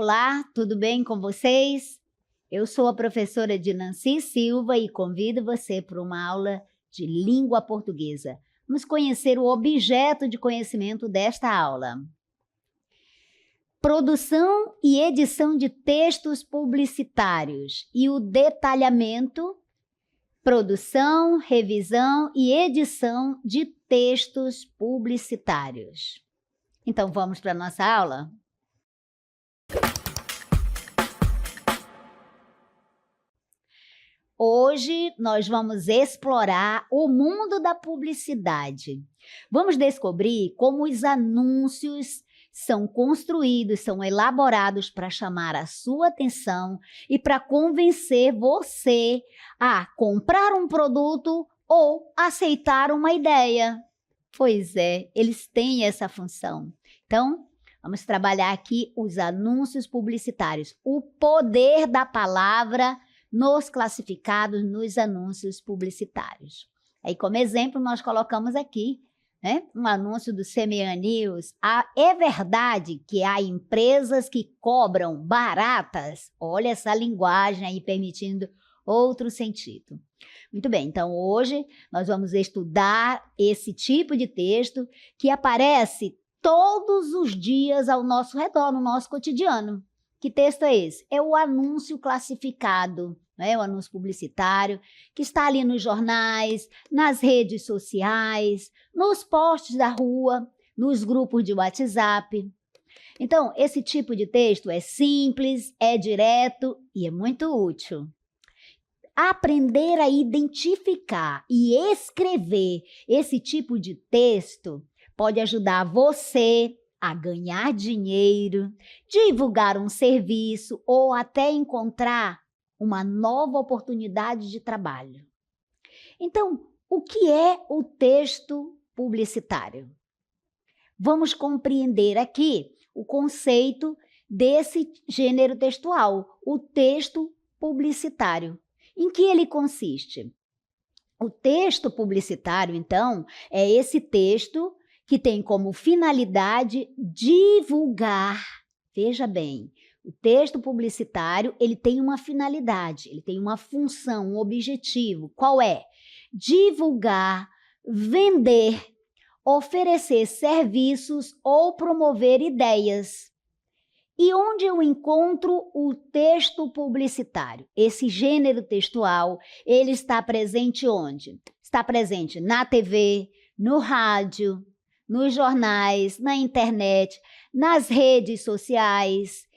Olá, tudo bem com vocês? Eu sou a professora Dinanci Silva e convido você para uma aula de língua portuguesa. Vamos conhecer o objeto de conhecimento desta aula. Produção e edição de textos publicitários e o detalhamento, produção, revisão e edição de textos publicitários. Então, vamos para a nossa aula? Hoje nós vamos explorar o mundo da publicidade. Vamos descobrir como os anúncios são construídos, são elaborados para chamar a sua atenção e para convencer você a comprar um produto ou aceitar uma ideia. Pois é, eles têm essa função. Então, vamos trabalhar aqui os anúncios publicitários, o poder da palavra nos classificados nos anúncios publicitários. Aí, como exemplo, nós colocamos aqui, um anúncio do CMA News. É verdade que há empresas que cobram baratas? Olha essa linguagem aí permitindo outro sentido. Muito bem, então hoje nós vamos estudar esse tipo de texto que aparece todos os dias ao nosso redor, no nosso cotidiano. Que texto é esse? É o anúncio classificado, o anúncio publicitário, que está ali nos jornais, nas redes sociais, nos posts da rua, nos grupos de WhatsApp. Então, esse tipo de texto é simples, é direto e é muito útil. Aprender a identificar e escrever esse tipo de texto pode ajudar você a ganhar dinheiro, divulgar um serviço ou até encontrar uma nova oportunidade de trabalho. Então, o que é o texto publicitário? Vamos compreender aqui o conceito desse gênero textual, o texto publicitário. Em que ele consiste? O texto publicitário, então, é esse texto que tem como finalidade divulgar. Veja bem, o texto publicitário, ele tem uma finalidade, ele tem uma função, um objetivo. Qual é? Divulgar, vender, oferecer serviços ou promover ideias. E onde eu encontro o texto publicitário? Esse gênero textual, ele está presente onde? Está presente na TV, no rádio, nos jornais, na internet, nas redes sociais.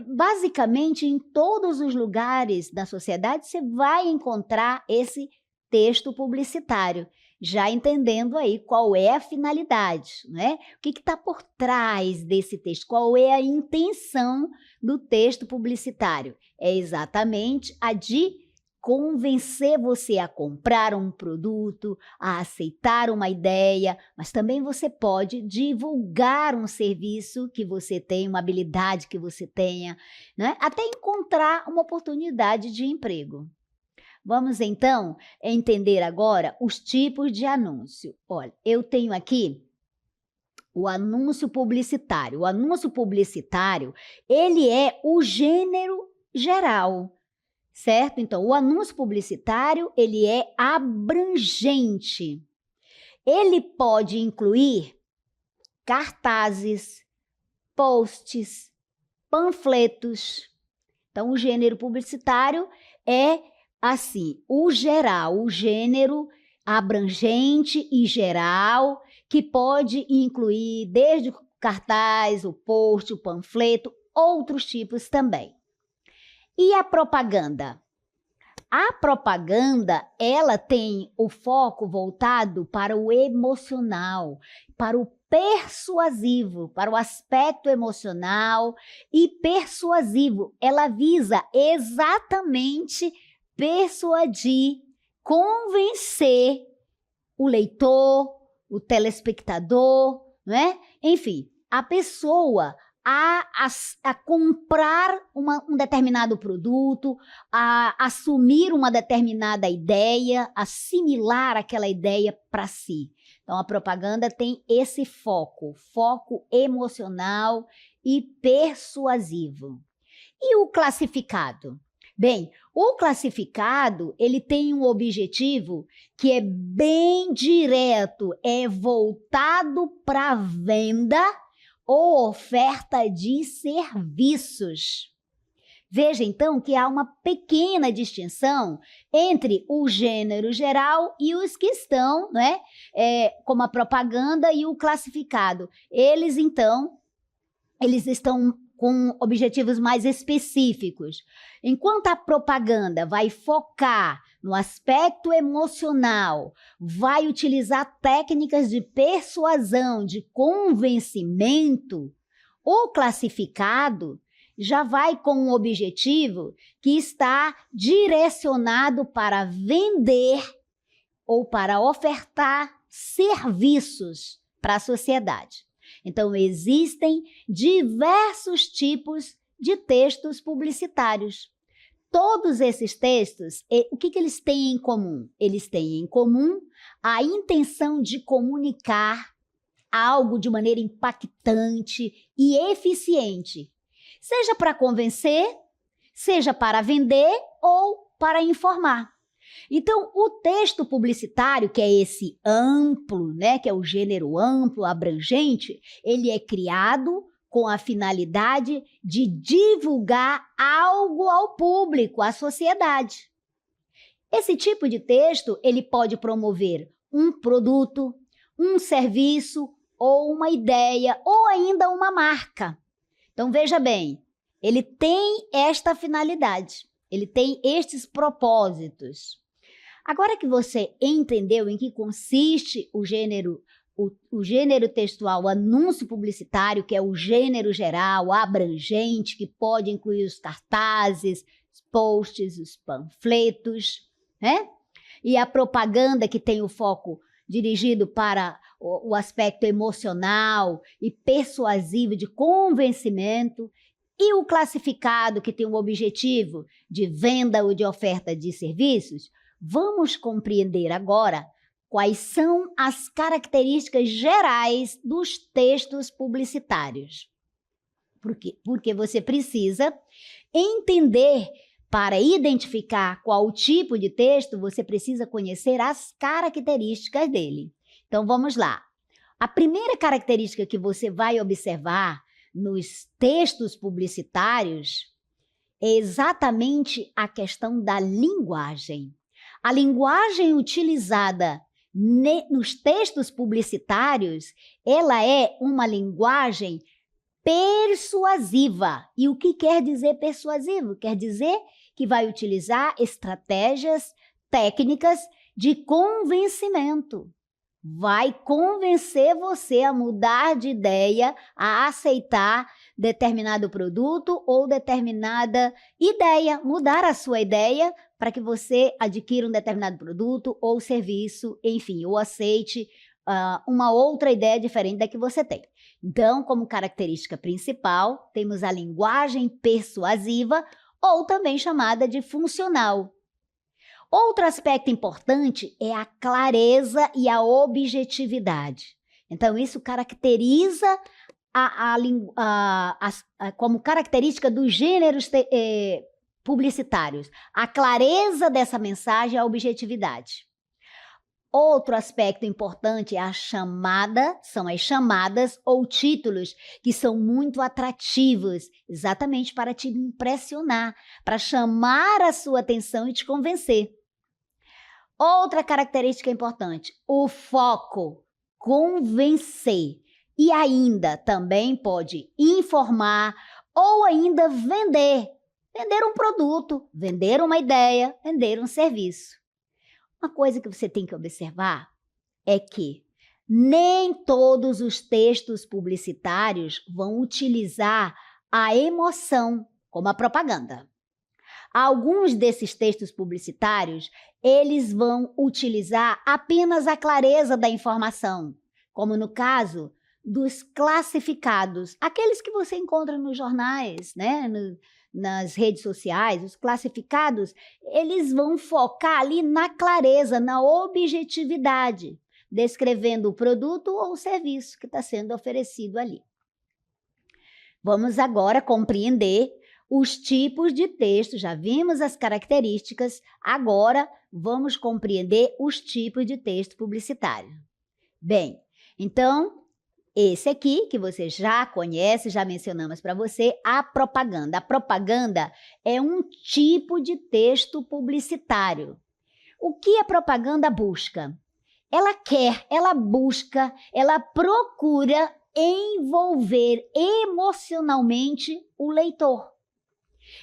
Basicamente, em todos os lugares da sociedade, você vai encontrar esse texto publicitário, já entendendo aí qual é a finalidade, né? O que está por trás desse texto? Qual é a intenção do texto publicitário? É exatamente a de convencer você a comprar um produto, a aceitar uma ideia, mas também você pode divulgar um serviço que você tem, uma habilidade que você tenha, né? Até encontrar uma oportunidade de emprego. Vamos então entender agora os tipos de anúncio. Olha, eu tenho aqui o anúncio publicitário. O anúncio publicitário, ele é o gênero geral. Certo? Então, o anúncio publicitário, ele é abrangente. Ele pode incluir cartazes, posts, panfletos. Então, o gênero publicitário é assim, o geral, o gênero abrangente e geral, que pode incluir desde o cartaz, o post, o panfleto, outros tipos também. E a propaganda? A propaganda, ela tem o foco voltado para o emocional, para o persuasivo, para o aspecto emocional e persuasivo. Ela visa exatamente persuadir, convencer o leitor, o telespectador, Enfim, a pessoa a comprar um determinado produto, a assumir uma determinada ideia, assimilar aquela ideia para si. Então, a propaganda tem esse foco emocional e persuasivo. E o classificado? Bem, o classificado, ele tem um objetivo que é bem direto, é voltado para venda ou oferta de serviços. Veja, então, que há uma pequena distinção entre o gênero geral e os que estão, né, como a propaganda e o classificado. Eles, então, eles estão com objetivos mais específicos. Enquanto a propaganda vai focar no aspecto emocional, vai utilizar técnicas de persuasão, de convencimento, o classificado já vai com um objetivo que está direcionado para vender ou para ofertar serviços para a sociedade. Então, existem diversos tipos de textos publicitários. Todos esses textos, o que eles têm em comum? Eles têm em comum a intenção de comunicar algo de maneira impactante e eficiente, seja para convencer, seja para vender ou para informar. Então, o texto publicitário, que é esse amplo, né, que é o gênero amplo, abrangente, ele é criado com a finalidade de divulgar algo ao público, à sociedade. Esse tipo de texto, ele pode promover um produto, um serviço, ou uma ideia, ou ainda uma marca. Então, veja bem, ele tem esta finalidade, ele tem estes propósitos. Agora que você entendeu em que consiste o gênero textual, o anúncio publicitário, que é o gênero geral, abrangente, que pode incluir os cartazes, os posts, os panfletos, né? E a propaganda, que tem o foco dirigido para o aspecto emocional e persuasivo de convencimento, e o classificado, que tem o objetivo de venda ou de oferta de serviços. Vamos compreender agora quais são as características gerais dos textos publicitários. Porque você precisa entender, para identificar qual tipo de texto, você precisa conhecer as características dele. Então, vamos lá. A primeira característica que você vai observar nos textos publicitários é exatamente a questão da linguagem. A linguagem utilizada nos textos publicitários, ela é uma linguagem persuasiva. E o que quer dizer persuasivo? Quer dizer que vai utilizar estratégias técnicas de convencimento. Vai convencer você a mudar de ideia, a aceitar determinado produto ou determinada ideia, mudar a sua ideia para que você adquira um determinado produto ou serviço, enfim, ou aceite uma outra ideia diferente da que você tem. Então, como característica principal, temos a linguagem persuasiva, ou também chamada de funcional. Outro aspecto importante é a clareza e a objetividade. Então, isso caracteriza como característica dos gêneros publicitários, a clareza dessa mensagem e a objetividade. Outro aspecto importante é a chamada, são as chamadas ou títulos que são muito atrativos, exatamente para te impressionar, para chamar a sua atenção e te convencer. Outra característica importante, o foco, convencer. E ainda também pode informar ou ainda vender. Vender um produto, vender uma ideia, vender um serviço. Uma coisa que você tem que observar é que nem todos os textos publicitários vão utilizar a emoção como a propaganda. Alguns desses textos publicitários, eles vão utilizar apenas a clareza da informação, como no caso dos classificados, aqueles que você encontra nos jornais, né? Nas redes sociais, os classificados, eles vão focar ali na clareza, na objetividade, descrevendo o produto ou o serviço que está sendo oferecido ali. Vamos agora compreender os tipos de texto, já vimos as características, agora vamos compreender os tipos de texto publicitário. Bem, então, esse aqui, que você já conhece, já mencionamos para você, a propaganda. A propaganda é um tipo de texto publicitário. O que a propaganda busca? Ela quer, ela busca, ela procura envolver emocionalmente o leitor.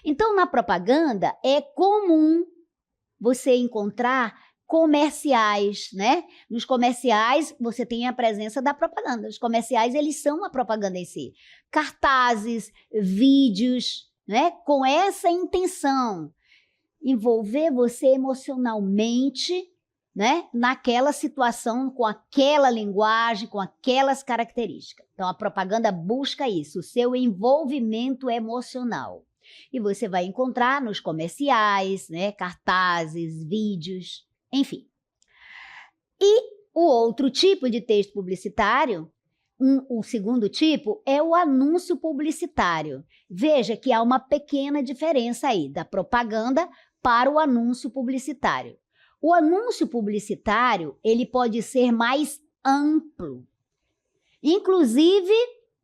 Então, na propaganda, é comum você encontrar comerciais, né? Nos comerciais, você tem a presença da propaganda. Os comerciais, eles são a propaganda em si. Cartazes, vídeos, né? Com essa intenção, envolver você emocionalmente, né? Naquela situação, com aquela linguagem, com aquelas características. Então, a propaganda busca isso, o seu envolvimento emocional. E você vai encontrar nos comerciais, né? Cartazes, vídeos, enfim. E o outro tipo de texto publicitário, o segundo tipo, é o anúncio publicitário. Veja que há uma pequena diferença aí da propaganda para o anúncio publicitário. O anúncio publicitário, ele pode ser mais amplo, inclusive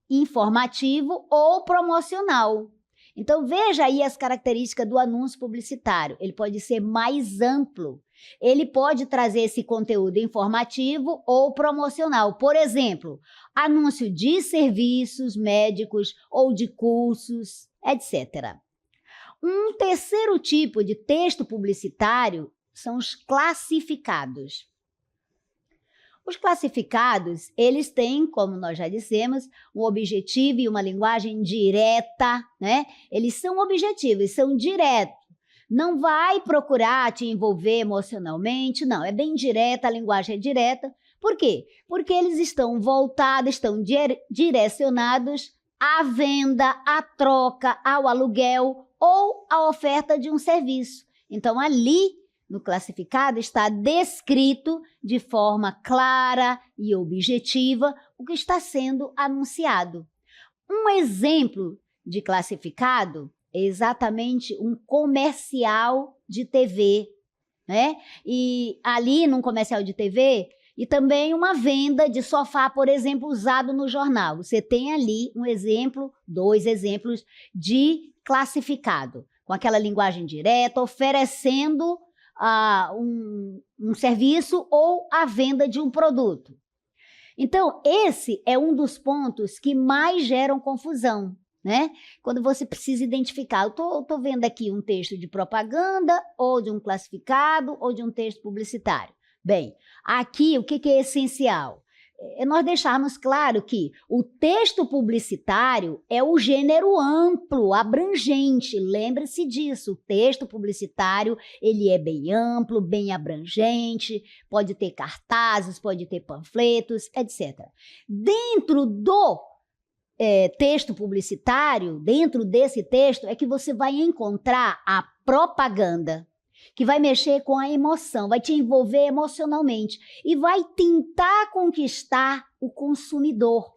informativo ou promocional. Então, veja aí as características do anúncio publicitário. Ele pode ser mais amplo. Ele pode trazer esse conteúdo informativo ou promocional. Por exemplo, anúncio de serviços médicos ou de cursos, etc. Um terceiro tipo de texto publicitário são os classificados. Os classificados, eles têm, como nós já dissemos, um objetivo e uma linguagem direta, né? Eles são objetivos, são diretos. Não vai procurar te envolver emocionalmente, não. É bem direta, a linguagem é direta. Por quê? Porque eles estão voltados, estão direcionados à venda, à troca, ao aluguel ou à oferta de um serviço. Então, ali, no classificado, está descrito de forma clara e objetiva o que está sendo anunciado. Um exemplo de classificado é exatamente um comercial de TV, né? E ali, num comercial de TV, e também uma venda de sofá, por exemplo, usado no jornal. Você tem ali um exemplo, 2 exemplos de classificado, com aquela linguagem direta, oferecendo um serviço ou a venda de um produto. Então, esse é um dos pontos que mais geram confusão, né? Quando você precisa identificar, eu tô vendo aqui um texto de propaganda, ou de um classificado, ou de um texto publicitário. Bem, aqui o que é essencial? É nós deixarmos claro que o texto publicitário é o gênero amplo, abrangente. Lembre-se disso, o texto publicitário ele é bem amplo, bem abrangente, pode ter cartazes, pode ter panfletos, etc. Dentro do texto publicitário, dentro desse texto, é que você vai encontrar a propaganda, que vai mexer com a emoção, vai te envolver emocionalmente e vai tentar conquistar o consumidor.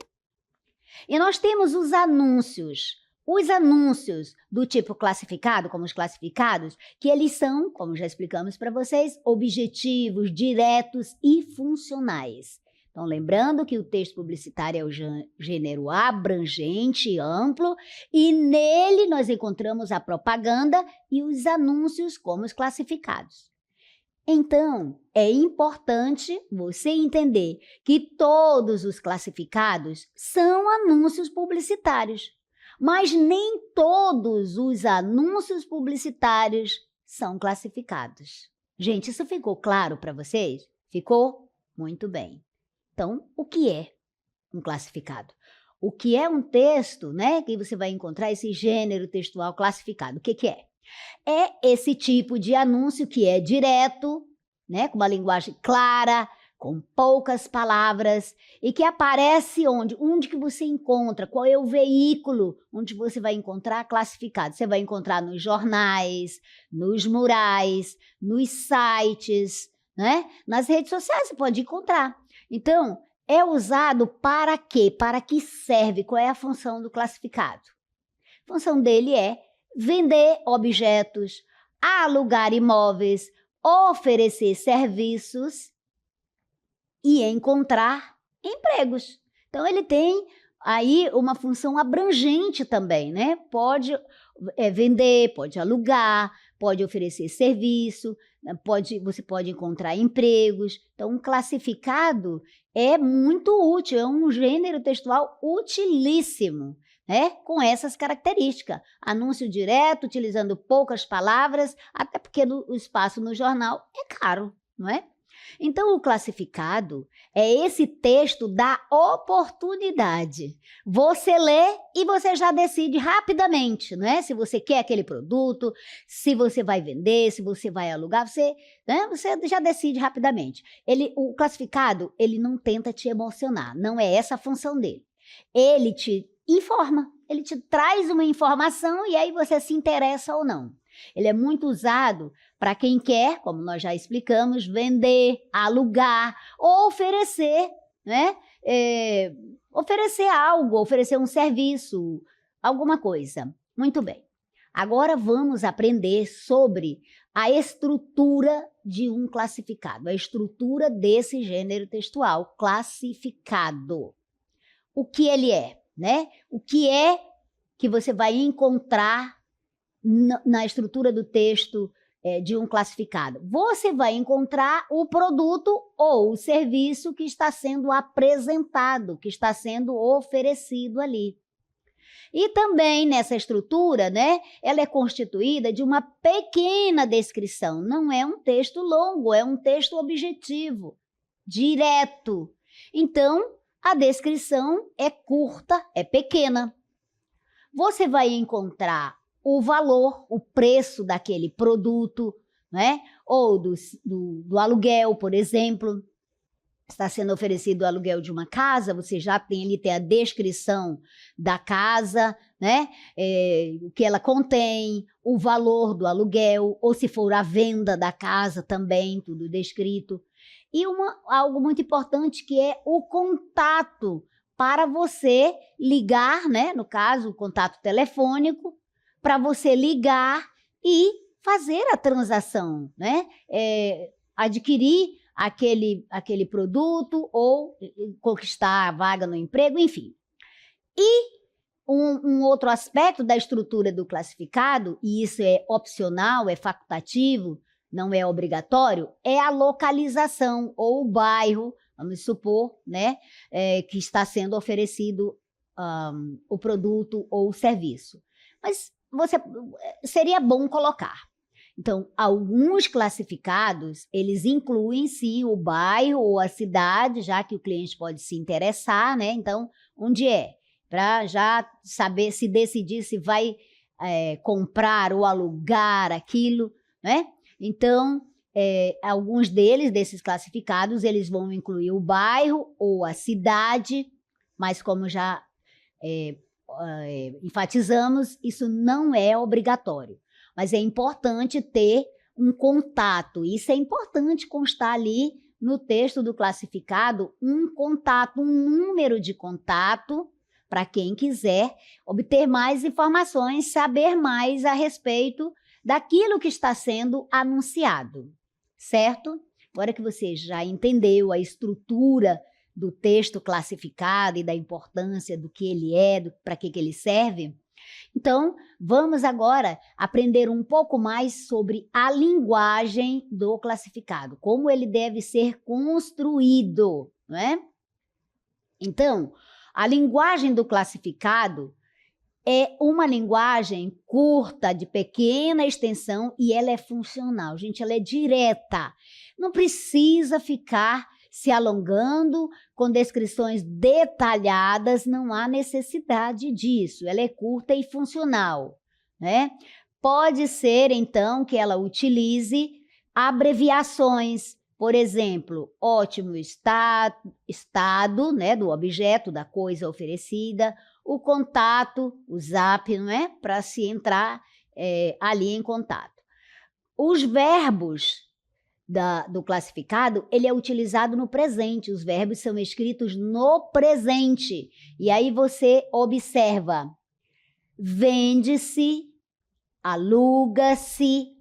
E nós temos os anúncios do tipo classificado, como os classificados, que eles são, como já explicamos para vocês, objetivos, diretos e funcionais. Então, lembrando que o texto publicitário é o gênero abrangente e amplo, e nele nós encontramos a propaganda e os anúncios como os classificados. Então, é importante você entender que todos os classificados são anúncios publicitários, mas nem todos os anúncios publicitários são classificados. Gente, isso ficou claro para vocês? Ficou? Muito bem. Então, o que é um classificado? O que é um texto, né? Que você vai encontrar esse gênero textual classificado. O que é? É esse tipo de anúncio que é direto, né? Com uma linguagem clara, com poucas palavras e que aparece onde? Onde que você encontra? Qual é o veículo onde você vai encontrar classificado? Você vai encontrar nos jornais, nos murais, nos sites, né? Nas redes sociais você pode encontrar. Então, é usado para quê? Para que serve? Qual é a função do classificado? A função dele é vender objetos, alugar imóveis, oferecer serviços e encontrar empregos. Então, ele tem aí uma função abrangente também, né? Pode vender, pode alugar, pode oferecer serviço, você pode encontrar empregos. Então, um classificado é muito útil, é um gênero textual utilíssimo, né? Com essas características. Anúncio direto, utilizando poucas palavras, até porque o espaço no jornal é caro, não é? Então, o classificado é esse texto da oportunidade. Você lê e você já decide rapidamente, né? Se você quer aquele produto, se você vai vender, se você vai alugar, você já decide rapidamente. O classificado, ele não tenta te emocionar, não é essa a função dele. Ele te informa, ele te traz uma informação e aí você se interessa ou não. Ele é muito usado para quem quer, como nós já explicamos, vender, alugar ou oferecer, né? Oferecer algo, oferecer um serviço, alguma coisa. Muito bem. Agora vamos aprender sobre a estrutura de um classificado, a estrutura desse gênero textual, classificado. O que ele é, né? O que é que você vai encontrar na estrutura do texto de um classificado? Você vai encontrar o produto ou o serviço que está sendo apresentado, que está sendo oferecido ali. E também nessa estrutura, né, ela é constituída de uma pequena descrição. Não é um texto longo, é um texto objetivo, direto. Então, a descrição é curta, é pequena. Você vai encontrar o valor, o preço daquele produto, né? Ou do aluguel, por exemplo. Está sendo oferecido o aluguel de uma casa, você já tem ali a descrição da casa, né? O que ela contém, o valor do aluguel, ou se for a venda da casa também, tudo descrito. E algo muito importante que é o contato para você ligar, né? No caso, o contato telefônico, para você ligar e fazer a transação, né? Adquirir aquele produto ou conquistar a vaga no emprego, enfim. E um outro aspecto da estrutura do classificado, e isso é opcional, é facultativo, não é obrigatório, é a localização ou o bairro, vamos supor, né, que está sendo oferecido o produto ou o serviço. Mas seria bom colocar. Então, alguns classificados, eles incluem sim o bairro ou a cidade, já que o cliente pode se interessar, né? Então, onde é? Para já saber, se decidir se vai comprar ou alugar aquilo, né? Então, alguns desses classificados, eles vão incluir o bairro ou a cidade, mas como já enfatizamos, isso não é obrigatório. Mas é importante ter um contato. Isso é importante constar ali no texto do classificado, um contato, um número de contato, para quem quiser obter mais informações, saber mais a respeito daquilo que está sendo anunciado, certo? Agora que você já entendeu a estrutura do texto classificado e da importância do que ele é, para que ele serve, então, vamos agora aprender um pouco mais sobre a linguagem do classificado, como ele deve ser construído, não é? Então, a linguagem do classificado é uma linguagem curta, de pequena extensão, e ela é funcional. Gente, ela é direta. Não precisa ficar se alongando com descrições detalhadas, não há necessidade disso. Ela é curta e funcional, né? Pode ser, então, que ela utilize abreviações, por exemplo, ótimo estado, né, do objeto, da coisa oferecida, o contato, o zap, não é? Para se entrar ali em contato. Os verbos do classificado, ele é utilizado no presente, os verbos são escritos no presente. E aí você observa, vende-se aluga-se,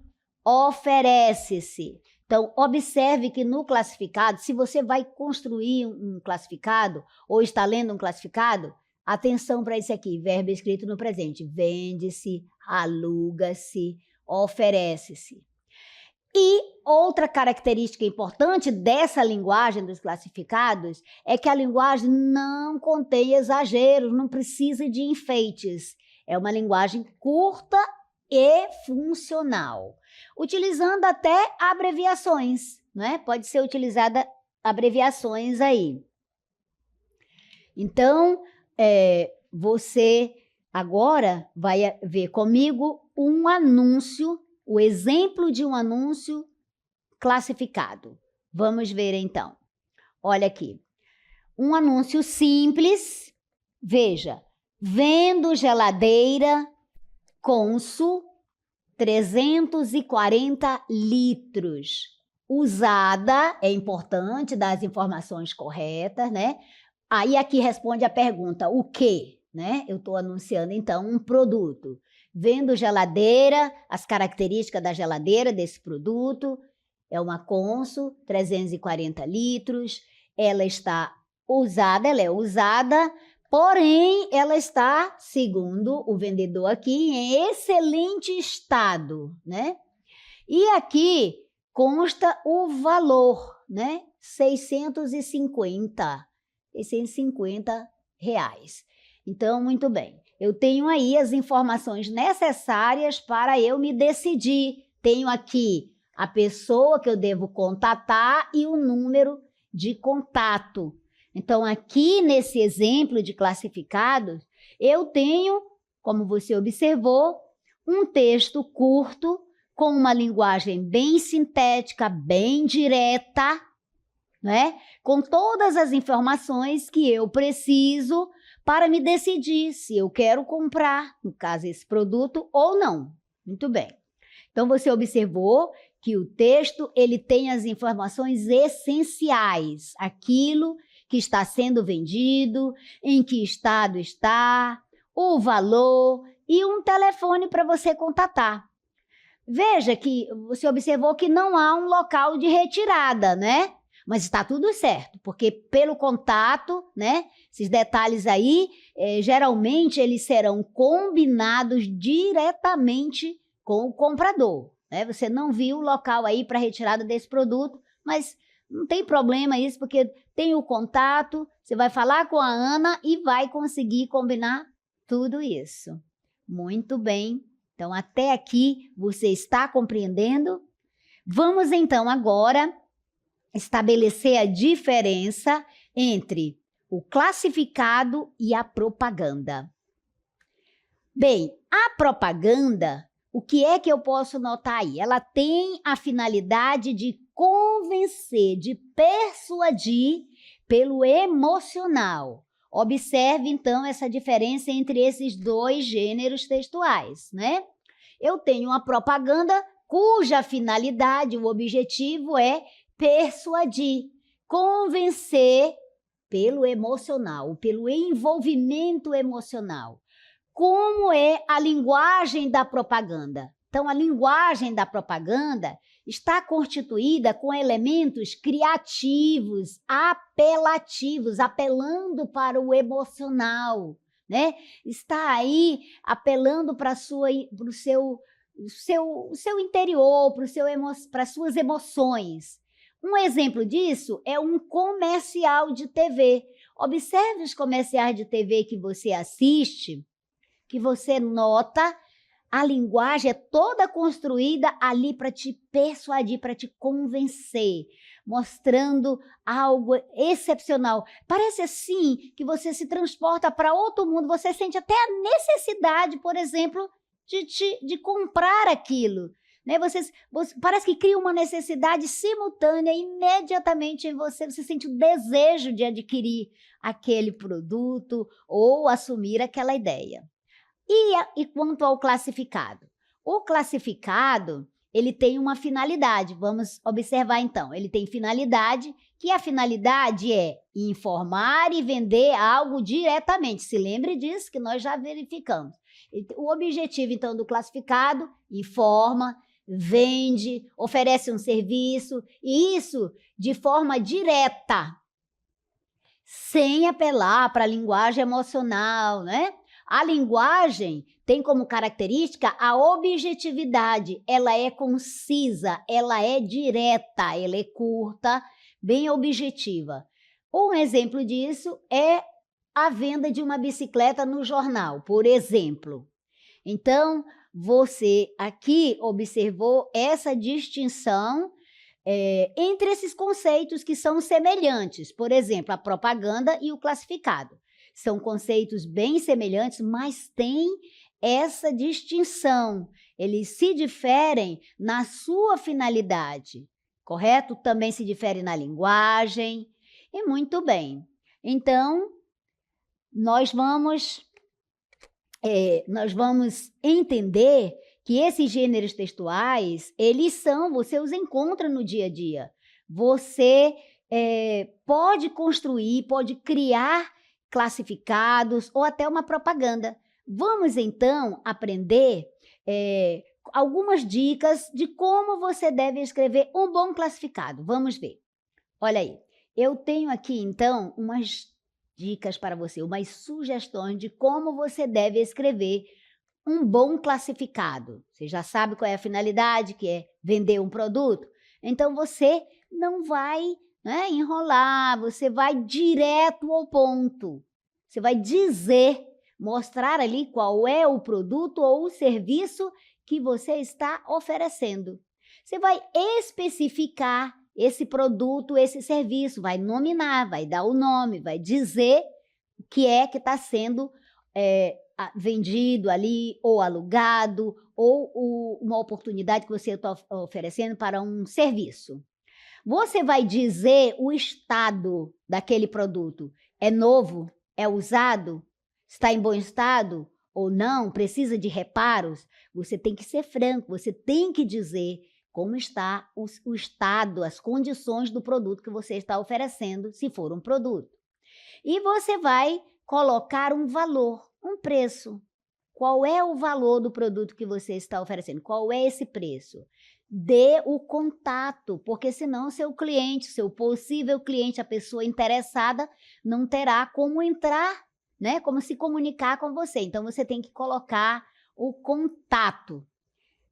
oferece-se. Então, observe que no classificado, se você vai construir um classificado ou está lendo um classificado, atenção para isso aqui, verbo escrito no presente. Vende-se, aluga-se, oferece-se. E outra característica importante dessa linguagem dos classificados é que a linguagem não contém exageros, não precisa de enfeites. É uma linguagem curta e funcional, utilizando até abreviações, né? Pode ser utilizada abreviações aí. Então, você agora vai ver comigo um anúncio, o exemplo de um anúncio classificado. Vamos ver então. Olha aqui. Um anúncio simples. Veja. Vendo geladeira Consul 340 litros. Usada, é importante dar as informações corretas, né? Aí aqui responde a pergunta, o quê? Né? Eu estou anunciando, então, um produto. Vendo geladeira, as características da geladeira desse produto, é uma Consul, 340 litros, ela está usada, ela é usada, porém, ela está, segundo o vendedor aqui, em excelente estado, né? E aqui consta o valor, né? 650 reais. Então, muito bem. Eu tenho aí as informações necessárias para eu me decidir. Tenho aqui a pessoa que eu devo contatar e o número de contato. Então, aqui nesse exemplo de classificados, eu tenho, como você observou, um texto curto, com uma linguagem bem sintética, bem direta, né? Com todas as informações que eu preciso para me decidir se eu quero comprar, no caso, esse produto ou não. Muito bem. Então, você observou que o texto ele tem as informações essenciais, aquilo que está sendo vendido, em que estado está, o valor e um telefone para você contatar. Veja que você observou que não há um local de retirada, né? Mas está tudo certo, porque pelo contato, né? Esses detalhes aí, geralmente eles serão combinados diretamente com o comprador, né? Você não viu o local aí para retirada desse produto, mas não tem problema isso, porque tem o contato, você vai falar com a Ana e vai conseguir combinar tudo isso. Muito bem. Então, até aqui você está compreendendo? Vamos então agora estabelecer a diferença entre o classificado e a propaganda. Bem, a propaganda, o que é que eu posso notar aí? Ela tem a finalidade de convencer, de persuadir pelo emocional. Observe, então, essa diferença entre esses dois gêneros textuais, né? Eu tenho uma propaganda cuja finalidade, o objetivo é persuadir, convencer pelo emocional, pelo envolvimento emocional. Como é a linguagem da propaganda? Então, a linguagem da propaganda está constituída com elementos criativos, apelativos, apelando para o emocional, né? Está aí apelando para o seu interior, para as suas emoções. Um exemplo disso é um comercial de TV. Observe os comerciais de TV que você assiste, que você nota, a linguagem é toda construída ali para te persuadir, para te convencer, mostrando algo excepcional. Parece assim que você se transporta para outro mundo, você sente até a necessidade, por exemplo, de comprar aquilo. Né? Parece que cria uma necessidade simultânea, imediatamente em você, você sente o desejo de adquirir aquele produto ou assumir aquela ideia. E quanto ao classificado? O classificado, ele tem uma finalidade. Vamos observar, então. Ele tem finalidade, que a finalidade é informar e vender algo diretamente. Se lembre disso, que nós já verificamos. O objetivo, então, do classificado: informa, vende, oferece um serviço, e isso de forma direta, sem apelar para a linguagem emocional, né? A linguagem tem como característica a objetividade, ela é concisa, ela é direta, ela é curta, bem objetiva. Um exemplo disso é a venda de uma bicicleta no jornal, por exemplo. Então, você aqui observou essa distinção entre esses conceitos que são semelhantes, por exemplo, a propaganda e o classificado. São conceitos bem semelhantes, mas têm essa distinção. Eles se diferem na sua finalidade, correto? Também se diferem na linguagem. E muito bem. Então, nós vamos entender que esses gêneros textuais, você os encontra no dia a dia. Você pode construir, pode criar classificados ou até uma propaganda. Vamos, então, aprender algumas dicas de como você deve escrever um bom classificado. Vamos ver. Olha aí, eu tenho aqui, então, umas dicas para você, umas sugestões de como você deve escrever um bom classificado. Você já sabe qual é a finalidade, que é vender um produto? Então, você não vai enrolar, você vai direto ao ponto. Você vai dizer, mostrar ali qual é o produto ou o serviço que você está oferecendo. Você vai especificar esse produto, esse serviço, vai nominar, vai dar o nome, vai dizer o que é que está sendo vendido ali, ou alugado, ou uma oportunidade que você está oferecendo para um serviço. Você vai dizer o estado daquele produto. É novo? É usado? Está em bom estado? Ou não? Precisa de reparos? Você tem que ser franco, você tem que dizer como está o estado, as condições do produto que você está oferecendo, se for um produto. E você vai colocar um valor, um preço. Qual é o valor do produto que você está oferecendo? Qual é esse preço? Dê o contato, porque senão seu cliente, seu possível cliente, a pessoa interessada, não terá como entrar, como se comunicar com você. Então, você tem que colocar o contato.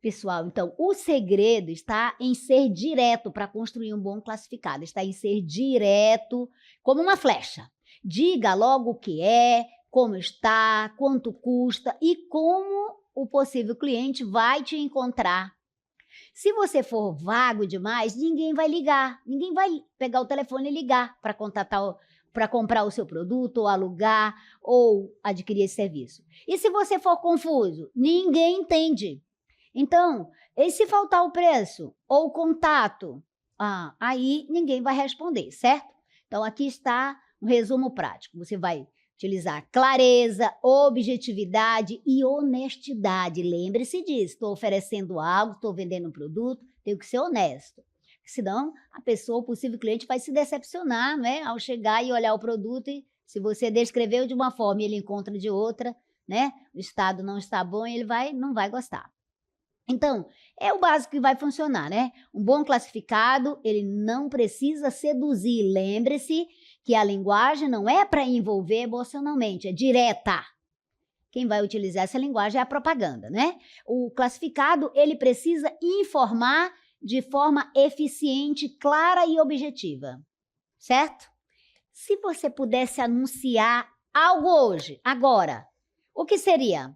Pessoal, então, o segredo está em ser direto para construir um bom classificado, está em ser direto, como uma flecha. Diga logo o que é, como está, quanto custa e como o possível cliente vai te encontrar. Se você for vago demais, ninguém vai ligar, ninguém vai pegar o telefone e ligar para para comprar o seu produto, ou alugar, ou adquirir esse serviço. E se você for confuso, ninguém entende. Então, e se faltar o preço ou o contato? Aí ninguém vai responder, certo? Então, aqui está um resumo prático. Você vai utilizar clareza, objetividade e honestidade. Lembre-se disso. Estou oferecendo algo, estou vendendo um produto, tenho que ser honesto. Senão, a pessoa, o possível cliente, vai se decepcionar, ao chegar e olhar o produto e se você descreveu de uma forma e ele encontra de outra, o estado não está bom e ele não vai gostar. Então, é o básico que vai funcionar, Um bom classificado, ele não precisa seduzir. Lembre-se que a linguagem não é para envolver emocionalmente, é direta. Quem vai utilizar essa linguagem é a propaganda, O classificado, ele precisa informar de forma eficiente, clara e objetiva, certo? Se você pudesse anunciar algo hoje, agora, o que seria?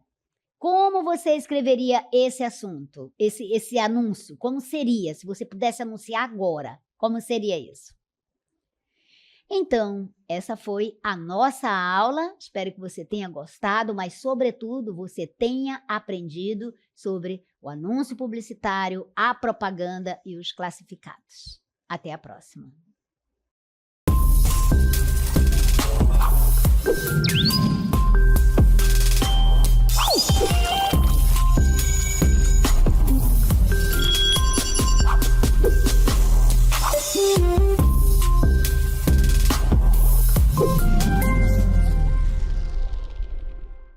Como você escreveria esse assunto, esse anúncio? Como seria, se você pudesse anunciar agora? Como seria isso? Então, essa foi a nossa aula. Espero que você tenha gostado, mas, sobretudo, você tenha aprendido sobre o anúncio publicitário, a propaganda e os classificados. Até a próxima.